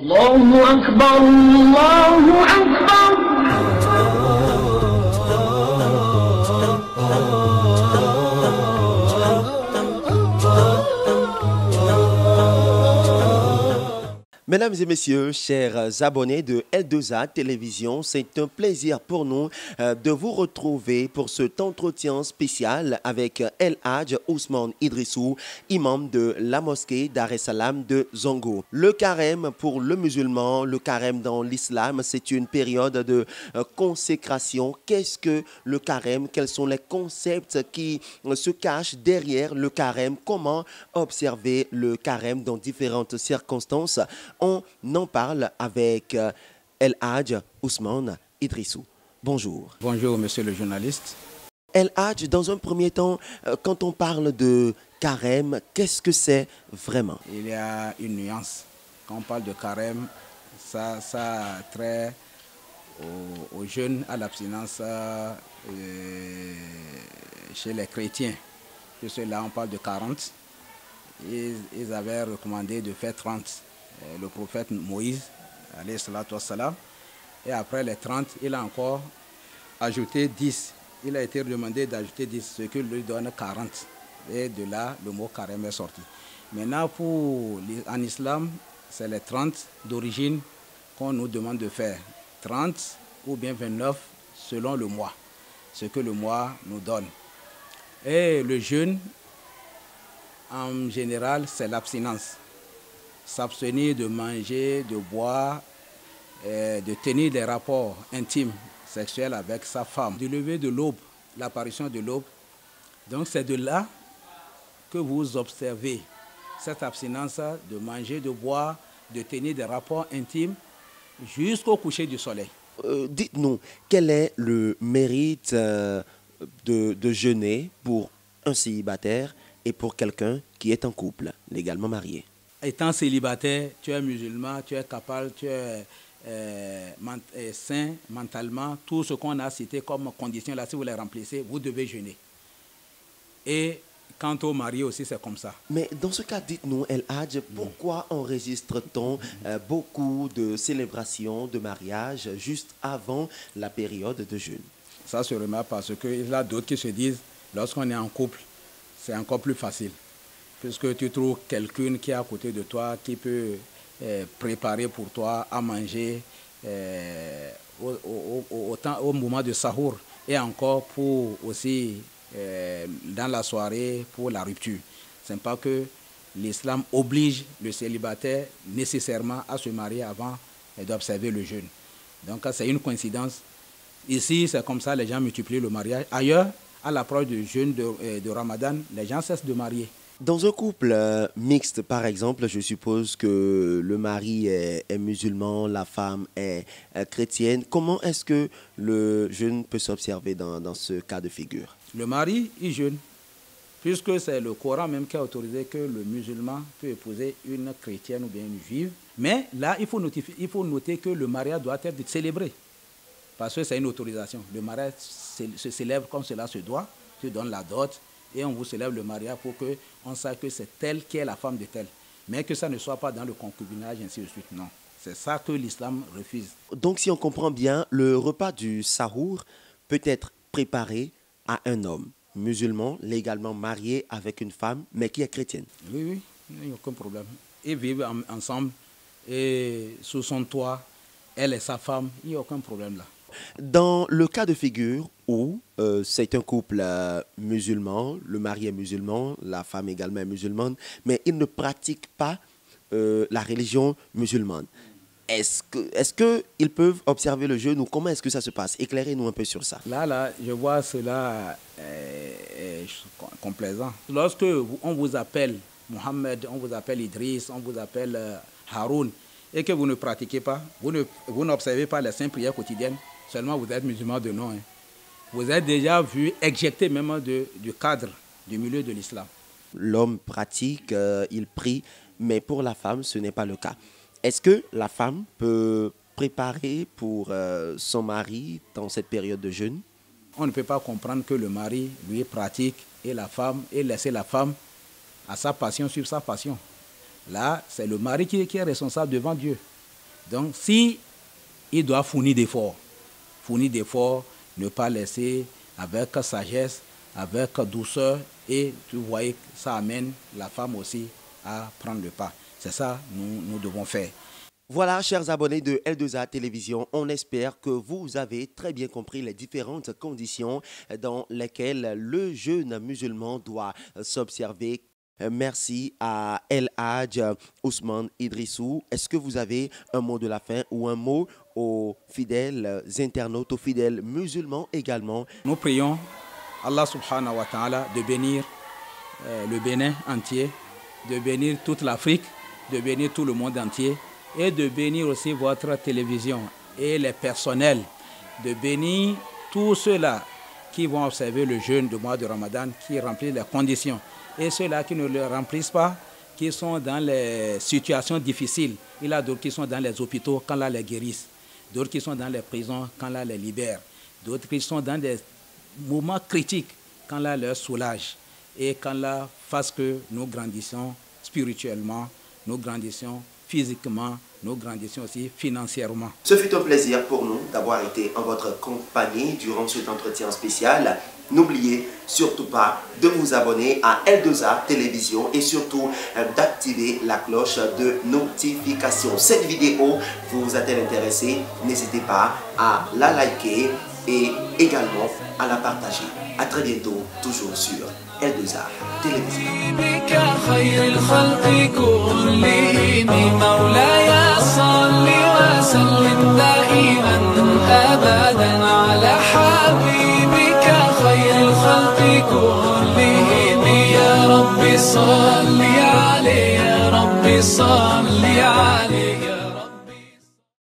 الله أكبر الله أكبر. Mesdames et messieurs, chers abonnés de L2A Télévision, c'est un plaisir pour nous de vous retrouver pour cet entretien spécial avec El Hadj Ousmane Idrissou, imam de la mosquée Dar es Salam de Zongo. Le carême pour le musulman, le carême dans l'islam, c'est une période de consécration. Qu'est-ce que le carême? Quels sont les concepts qui se cachent derrière le carême? Comment observer le carême dans différentes circonstances? On en parle avec El Hadj Ousmane Idrissou. Bonjour. Bonjour, monsieur le journaliste. El Hadj, dans un premier temps, quand on parle de carême, qu'est-ce que c'est vraiment? Il y a une nuance. Quand on parle de carême, ça a trait au jeûne, à l'abstinence chez les chrétiens. Puisque là, on parle de 40. Ils avaient recommandé de faire 30. Le prophète Moïse, alayhi salatu wassalam, et après les 30, il a encore ajouté 10. Il a été demandé d'ajouter 10, ce qui lui donne 40. Et de là, le mot carême est sorti. Maintenant, en islam, c'est les 30 d'origine qu'on nous demande de faire. 30 ou bien 29 selon le mois, ce que le mois nous donne. Et le jeûne, en général, c'est l'abstinence. S'abstenir de manger, de boire, de tenir des rapports intimes, sexuels avec sa femme. Du lever de l'aube, l'apparition de l'aube. Donc c'est de là que vous observez cette abstinence de manger, de boire, de tenir des rapports intimes jusqu'au coucher du soleil. Dites-nous, quel est le mérite de jeûner pour un célibataire et pour quelqu'un qui est en couple, légalement marié? Étant célibataire, tu es musulman, tu es capable, tu es sain mentalement. Tout ce qu'on a cité comme conditions là, si vous les remplissez, vous devez jeûner. Et quant aux mariés aussi, c'est comme ça. Mais dans ce cas, dites-nous, El Hadj, pourquoi enregistre-t-on beaucoup de célébrations de mariage juste avant la période de jeûne? Ça se remarque parce qu'il y a d'autres qui se disent, lorsqu'on est en couple, c'est encore plus facile. Puisque tu trouves quelqu'un qui est à côté de toi, qui peut préparer pour toi à manger au moment de Sahour et encore pour aussi dans la soirée pour la rupture. Ce n'est pas que l'islam oblige le célibataire nécessairement à se marier avant d'observer le jeûne. Donc c'est une coïncidence. Ici, c'est comme ça, les gens multiplient le mariage. Ailleurs, à l'approche du jeûne de Ramadan, les gens cessent de marier. Dans un couple mixte, par exemple, je suppose que le mari est musulman, la femme est chrétienne. Comment est-ce que le jeûne peut s'observer dans ce cas de figure? Le mari, il jeûne, puisque c'est le Coran même qui a autorisé que le musulman peut épouser une chrétienne ou bien une juive. Mais là, il faut noter que le mariage doit être célébré, parce que c'est une autorisation. Le mariage se célèbre comme cela se doit, tu donnes la dot, et on vous célèbre le mariage pour qu'on sache que c'est telle qui est la femme de telle. Mais que ça ne soit pas dans le concubinage, ainsi de suite. Non. C'est ça que l'islam refuse. Donc, si on comprend bien, le repas du sahour peut être préparé à un homme musulman, légalement marié avec une femme, mais qui est chrétienne. Oui, il n'y a aucun problème. Ils vivent ensemble et sous son toit, elle et sa femme, il n'y a aucun problème là. Dans le cas de figure où c'est un couple musulman, le mari est musulman, la femme également est musulmane, mais ils ne pratiquent pas la religion musulmane. Est-ce qu'ils peuvent observer le jeûne ou comment est-ce que ça se passe? Éclairez-nous un peu sur ça. Là, je vois cela complaisant. Lorsque on vous appelle Mohamed, on vous appelle Idriss, on vous appelle Haroun, et que vous ne pratiquez pas, vous n'observez pas les 5 prières quotidiennes, seulement vous êtes musulman de nom. Hein. Vous êtes déjà vu éjecté même du cadre, du milieu de l'islam. L'homme pratique, il prie, mais pour la femme, ce n'est pas le cas. Est-ce que la femme peut préparer pour son mari dans cette période de jeûne? On ne peut pas comprendre que le mari, lui, pratique et laisser la femme à sa passion, suivre sa passion. Là, c'est le mari qui est responsable devant Dieu. Donc, si il doit fournir d'efforts, ne pas laisser avec sagesse, avec douceur, et tu voyez que ça amène la femme aussi à prendre le pas. C'est ça que nous devons faire. Voilà, chers abonnés de L2A Télévision, on espère que vous avez très bien compris les différentes conditions dans lesquelles le jeune musulman doit s'observer. Merci à El Hadj Ousmane Idrissou. Est-ce que vous avez un mot de la fin ou un mot aux fidèles internautes, aux fidèles musulmans également? Nous prions Allah subhanahu wa ta'ala de bénir le Bénin entier, de bénir toute l'Afrique, de bénir tout le monde entier et de bénir aussi votre télévision et les personnels, de bénir tous ceux-là qui vont observer le jeûne du mois de Ramadan, qui remplissent les conditions. Et ceux-là qui ne le remplissent pas, qui sont dans les situations difficiles. Il y a d'autres qui sont dans les hôpitaux quand là les guérissent, d'autres qui sont dans les prisons quand là les libèrent, d'autres qui sont dans des moments critiques quand là leur soulage et quand là fasse que nous grandissons spirituellement, nous grandissons physiquement, nous grandissons aussi financièrement. Ce fut un plaisir pour nous d'avoir été en votre compagnie durant cet entretien spécial. N'oubliez surtout pas de vous abonner à L2A Télévision et surtout d'activer la cloche de notification. Cette vidéo vous a-t-elle intéressé? N'hésitez pas à la liker et également à la partager. À très bientôt, toujours sur L2A Télévision. صل عليه يا ربي صل عليه